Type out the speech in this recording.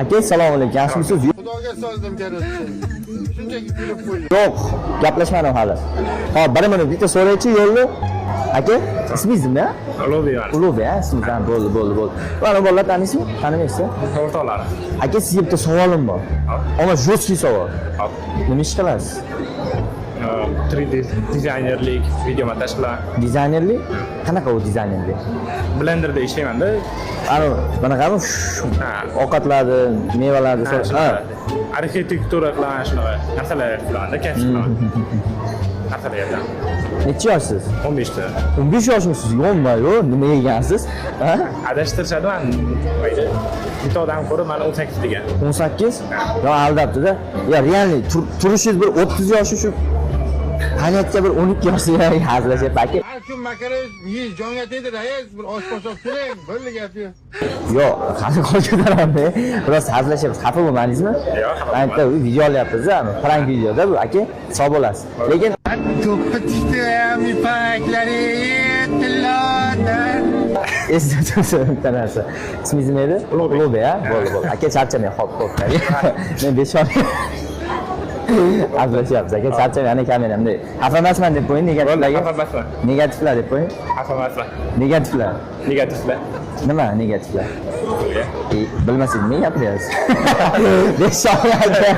Aka, assalomu alaykum. Yaxshimisiz? Xudoga soldim karatdi. Shunchaki kulib qo'ydim. Yo'q, gaplashmadim hali. Hop, bir minut bitta so'raychi yo'lni. Aka, ismingiz nima? Ulug'bek. Ulug'bek, siz ham bo'ldi. Mana bolalar taniysizmi? Tanimaysizmi? O'rtoqlar. Aka, sizga bitta savolim bor. Ama jostki savol. Hop. Nima ish qilasiz? 3D dizaynerlik, video montaj qilaman. Dizaynerlik? Qanaqa u dizaynerlik? Blenderda ishlayman-da. Ana, bunaqami? Ovqatlarni, mevalarni Ha. Arxitektura qilaman shunaqa. Narsalar qilaman-da, kasb qilaman. Narsalar yerdan. Necha yoshsiz? 15 ta. 15 yoshmisiz? Yo'qmi-yu? Nima yegansiz? Ha? Adashtirishadi man. Mayli. Bitta odam ko'rib mana 18 degan. 18? Yo, aldabdi-da. Ya, realni turishingiz bir 30 yoshi shu hayotga bir 12 yoshga hazillashyapti aka. Har kun makara yeyish jonga tegdi, rais. Bir osh-posh olib keling. Bo'ldi gap yo'q. Yo'q, hali qo'shimchalarni biroz hazillashyapmiz. Xafa bo'lmadingizmi? Yo'q, xafa Mana bitta video olyapmiz-a, prank videoda bu aka, sog' bo'lasiz. Lekin To'pitishdim ipaklari tilladan. esda tursin bitta narsa. Ismingiz nima edi? Ulug'bek, ha? Bo'ldi. Aka, charchamang. Hop. Men 5 oy hazillashyapmiz aka, charchamang. Ana kameramda. Xafa emasman deb qo'ying, negativlarga. Xafa emasman. Negativlar deb qo'ying. Xafa emasman. Negativlar. Negativlar. Nima negativlar? Bilmasangiz men gapiryapsiz. 5 oy aka.